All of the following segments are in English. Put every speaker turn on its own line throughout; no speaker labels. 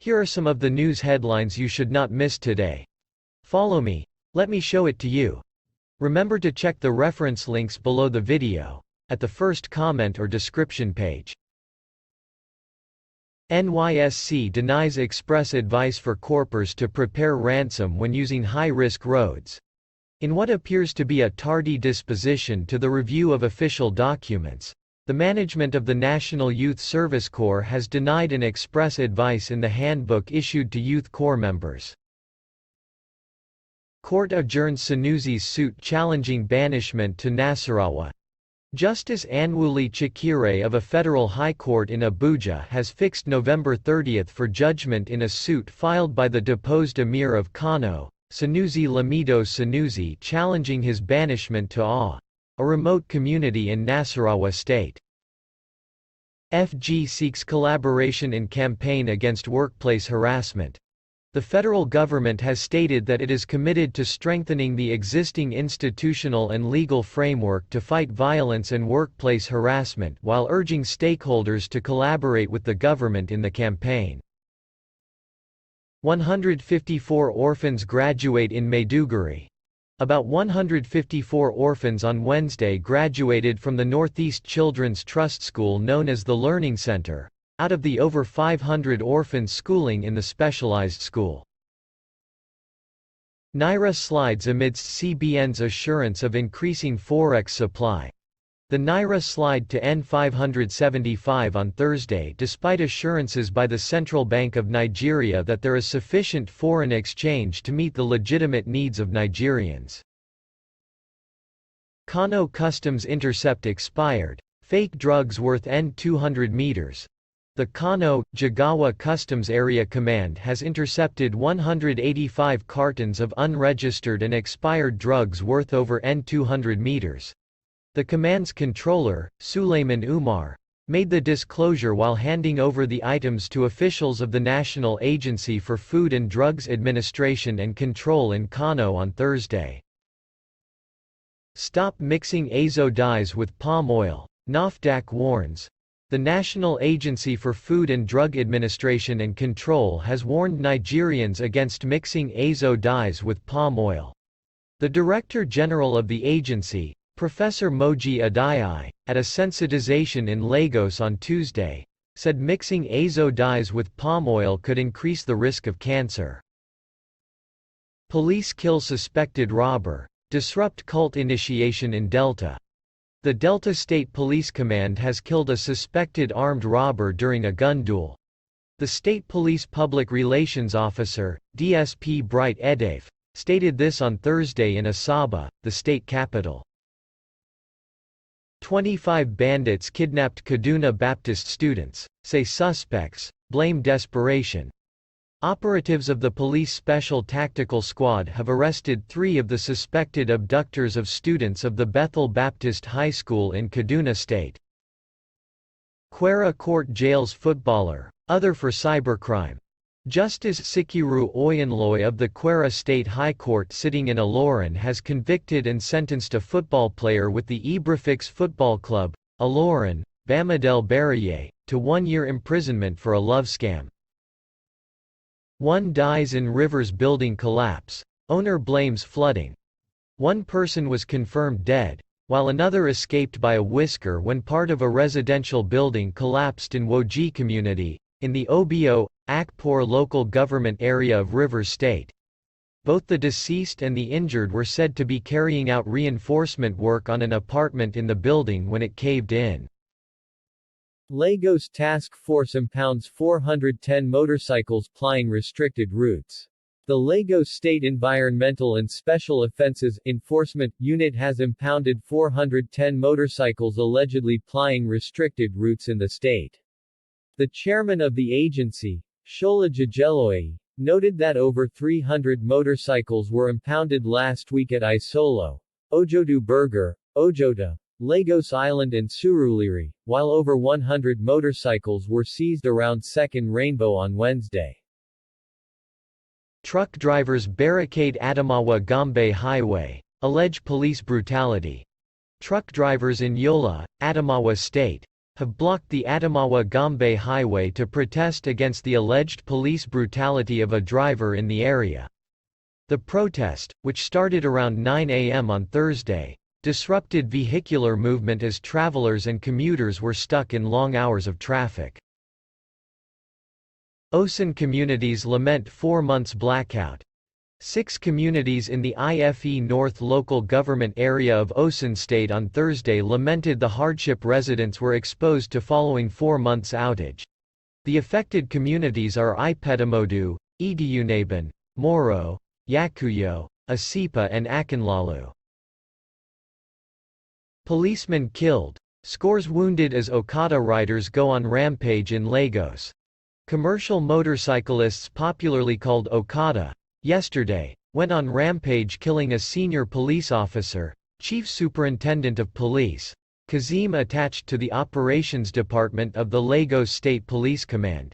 Here are some of the news headlines you should not miss today. Follow me. Let me show it to you. Remember to check the reference links below the video, at the first comment or description page. NYSC denies express advice for corpers to prepare ransom when using high-risk roads. In what appears to be a tardy disposition to the review of official documents, the management of the National Youth Service Corps has denied an express advice in the handbook issued to Youth Corps members. Court adjourns Sanusi's suit challenging banishment to Nasarawa. Justice Anwuli Chikire of a federal high court in Abuja has fixed November 30 for judgment in a suit filed by the deposed emir of Kano, Sanusi Lamido Sanusi, challenging his banishment to a remote community in Nasarawa state. FG seeks collaboration in campaign against workplace harassment. The federal government has stated that it is committed to strengthening the existing institutional and legal framework to fight violence and workplace harassment while urging stakeholders to collaborate with the government in the campaign. 154 orphans graduate in Maiduguri. About 154 orphans on Wednesday graduated from the Northeast Children's Trust School known as the Learning Center, out of the over 500 orphans schooling in the specialized school. Naira slides amidst CBN's assurance of increasing forex supply. The Naira slide to N575 on Thursday despite assurances by the Central Bank of Nigeria that there is sufficient foreign exchange to meet the legitimate needs of Nigerians. Kano Customs intercept expired. Fake drugs worth N200 meters. The Kano, Jigawa Customs Area Command has intercepted 185 cartons of unregistered and expired drugs worth over N200 meters. The command's controller, Suleiman Umar, made the disclosure while handing over the items to officials of the National Agency for Food and Drugs Administration and Control in Kano on Thursday. Stop mixing Azo-dyes with palm oil, NAFDAC warns. The National Agency for Food and Drug Administration and Control has warned Nigerians against mixing Azo-dyes with palm oil. The Director General of the agency, Professor Moji Adiaye, at a sensitization in Lagos on Tuesday, said mixing Azo-dyes with palm oil could increase the risk of cancer. Police kill suspected robber, disrupt cult initiation in Delta. The Delta State Police Command has killed a suspected armed robber during a gun duel. The State Police Public Relations Officer, DSP Bright Edave, stated this on Thursday in Asaba, the state capital. 25 bandits kidnapped Kaduna Baptist students, say suspects, blame desperation. Operatives of the Police Special Tactical Squad have arrested 3 of the suspected abductors of students of the Bethel Baptist High School in Kaduna State. Kwara court jails footballer, other for cybercrime. Justice Sikiru Oyenloy of the Kwara State High Court sitting in Ilorin has convicted and sentenced a football player with the Ibrafix Football Club, Ilorin, Bamadel Baraye, to 1 year imprisonment for a love scam. 1 dies in Rivers building collapse. Owner blames flooding. 1 person was confirmed dead, while another escaped by a whisker when part of a residential building collapsed in Woji community, in the Obio, Akpor local government area of Rivers State. Both the deceased and the injured were said to be carrying out reinforcement work on an apartment in the building when it caved in. Lagos Task Force impounds 410 motorcycles plying restricted routes. The Lagos State Environmental and Special Offences Enforcement Unit has impounded 410 motorcycles allegedly plying restricted routes in the state. The chairman of the agency, Shola Jajeloy, noted that over 300 motorcycles were impounded last week at Isolo, Ojodu Burger, Ojota, Lagos Island and Surulere, while over 100 motorcycles were seized around Second Rainbow on Wednesday. Truck drivers barricade Adamawa Gombe Highway, allege police brutality. Truck drivers in Yola, Adamawa State, have blocked the Adamawa-Gombe highway to protest against the alleged police brutality of a driver in the area. The protest, which started around 9 a.m. on Thursday, disrupted vehicular movement as travelers and commuters were stuck in long hours of traffic. Osun communities lament 4 months blackout. 6 communities in the IFE North local government area of Osun State on Thursday lamented the hardship residents were exposed to following 4 months outage. The affected communities are Ipetamodu, Idiyunaban, Moro, Yakuyo, Asipa and Akinlalu. Policemen killed. Scores wounded as Okada riders go on rampage in Lagos. Commercial motorcyclists popularly called Okada, yesterday, went on rampage killing a senior police officer, Chief Superintendent of Police, Kazim attached to the Operations Department of the Lagos State Police Command.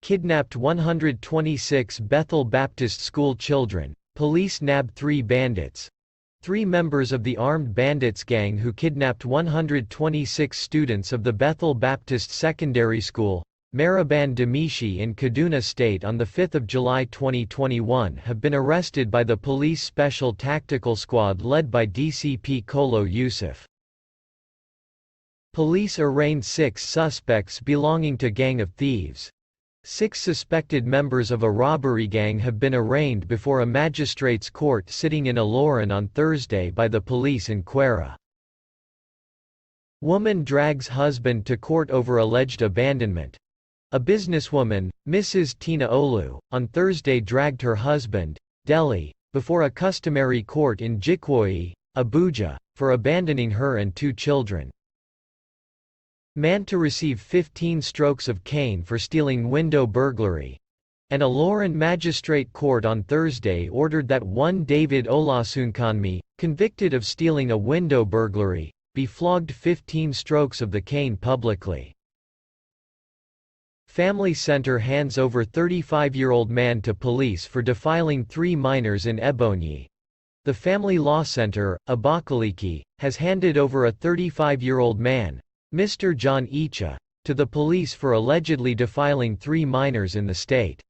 Kidnapped 126 Bethel Baptist school children, police nab 3 bandits. 3 members of the armed bandits gang who kidnapped 126 students of the Bethel Baptist Secondary School, Maraban Damishi in Kaduna State on 5 July 2021 have been arrested by the Police Special Tactical Squad led by DCP Kolo Yusuf. Police arraigned 6 suspects belonging to gang of thieves. 6 suspected members of a robbery gang have been arraigned before a magistrate's court sitting in Ilorin on Thursday by the police in Kwara. Woman drags husband to court over alleged abandonment. A businesswoman, Mrs. Tina Olu, on Thursday dragged her husband, Delhi, before a customary court in Jikwoyi, Abuja, for abandoning her and 2 children. Man to receive 15 strokes of cane for stealing window burglary. An Ilorin magistrate court on Thursday ordered that one David Olasunkanmi, convicted of stealing a window burglary, be flogged 15 strokes of the cane publicly. Family Center hands over 35-year-old man to police for defiling 3 minors in Ebonyi. The Family Law Center, Abakaliki, has handed over a 35-year-old man, Mr. John Icha, to the police for allegedly defiling 3 minors in the state.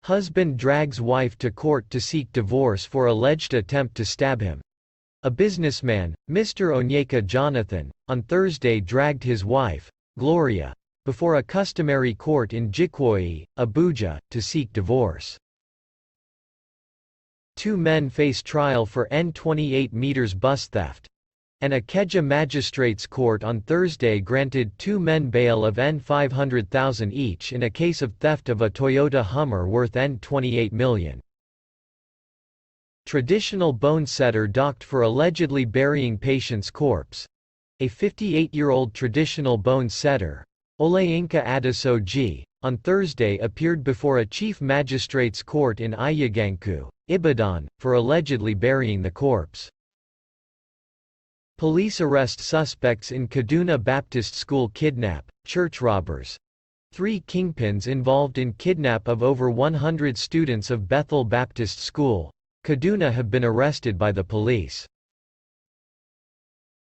Husband drags wife to court to seek divorce for alleged attempt to stab him. A businessman, Mr. Onyeka Jonathan, on Thursday dragged his wife, Gloria, before a customary court in Jikwoyi, Abuja, to seek divorce. 2 men face trial for N28 bus theft. An Ikeja magistrates court on Thursday granted 2 men bail of N500,000 each in a case of theft of a Toyota Hummer worth N28 million. Traditional bone setter docked for allegedly burying patient's corpse. A 58-year-old traditional bone setter, Oleyinka Adesoji, on Thursday appeared before a chief magistrates court in Ayaganku, Ibadan, for allegedly burying the corpse. Police arrest suspects in Kaduna Baptist school kidnap, church robbers. 3 kingpins involved in kidnap of over 100 students of Bethel Baptist School, Kaduna have been arrested by the police.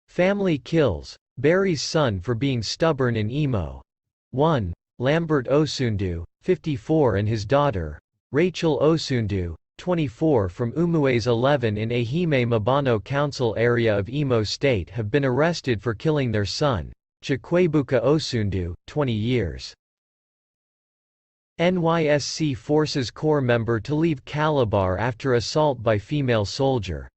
Family kills, buries son for being stubborn in Imo. 1. Lambert Osundu, 54 and his daughter, Rachel Osundu, 24 from Umuaze 11 in Ehime Mabano Council area of Imo State have been arrested for killing their son, Chikwebuka Osundu, 20 years. NYSC forces Corps member to leave Calabar after assault by female soldier.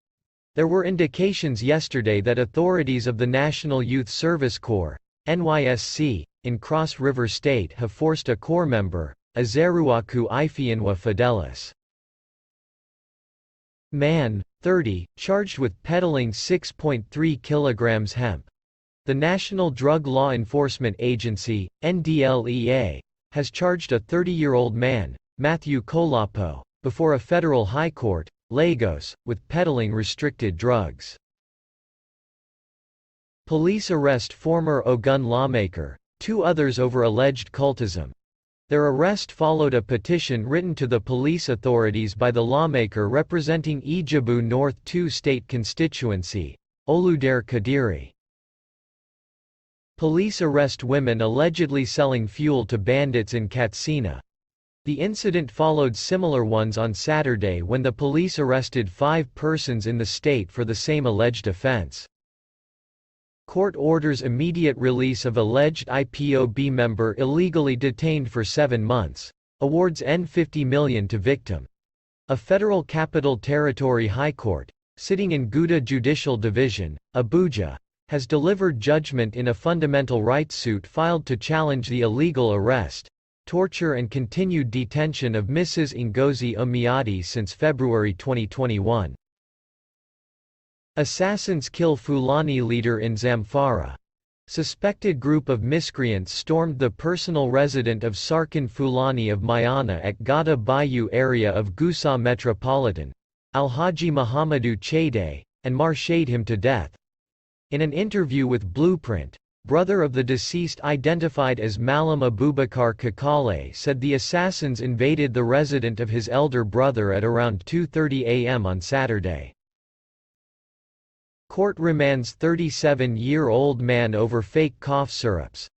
There were indications yesterday that authorities of the National Youth Service Corps, NYSC, in Cross River State have forced a Corps member, Azeruaku Ifianwa Fidelis. Man, 30, charged with peddling 6.3 kilograms hemp. The National Drug Law Enforcement Agency, NDLEA, has charged a 30-year-old man, Matthew Kolapo, before a federal high court, Lagos, with peddling restricted drugs. Police arrest former Ogun lawmaker, 2 others over alleged cultism. Their arrest followed a petition written to the police authorities by the lawmaker representing Ijebu North 2 state constituency, Oludare Kadiri. Police arrest women allegedly selling fuel to bandits in Katsina. The incident followed similar ones on Saturday when the police arrested 5 persons in the state for the same alleged offense. Court orders immediate release of alleged IPOB member illegally detained for 7 months. Awards N50 million to victim. A Federal Capital Territory High Court, sitting in Gouda Judicial Division, Abuja, has delivered judgment in a fundamental rights suit filed to challenge the illegal arrest, torture and continued detention of Mrs. Ngozi Omiadi since February 2021. Assassins kill Fulani leader in Zamfara. Suspected group of miscreants stormed the personal residence of Sarkin Fulani of Mayana at Gada Bayou area of Gusau Metropolitan, Alhaji Muhammadu Chede, and marshaled him to death. In an interview with Blueprint, brother of the deceased identified as Malam Abubakar Kakale said the assassins invaded the residence of his elder brother at around 2:30 a.m. on Saturday. Court remands 37-year-old man over fake cough syrups.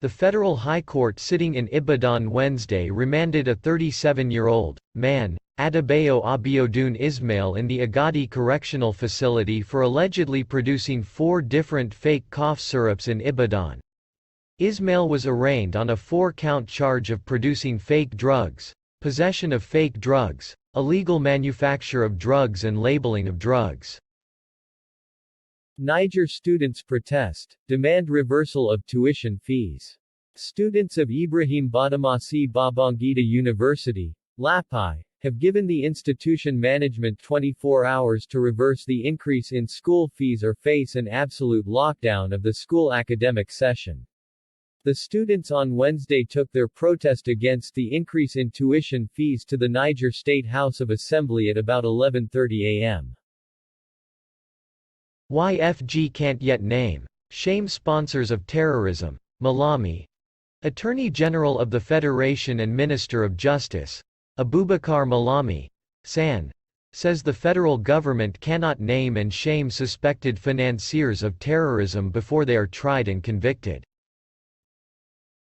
The Federal High Court sitting in Ibadan Wednesday remanded a 37-year-old man, Adebayo Abiodun Ismail in the Agadi Correctional Facility for allegedly producing 4 different fake cough syrups in Ibadan. Ismail was arraigned on a 4-count charge of producing fake drugs, possession of fake drugs, illegal manufacture of drugs and labeling of drugs. Niger students protest, demand reversal of tuition fees. Students of Ibrahim Badamasi Babangida University, Lapai, have given the institution management 24 hours to reverse the increase in school fees or face an absolute lockdown of the school academic session. The students on Wednesday took their protest against the increase in tuition fees to the Niger State House of Assembly at about 11:30 a.m. YFG can't yet name. Shame sponsors of terrorism. Malami. Attorney General of the Federation and Minister of Justice, Abubakar Malami, San, says the federal government cannot name and shame suspected financiers of terrorism before they are tried and convicted.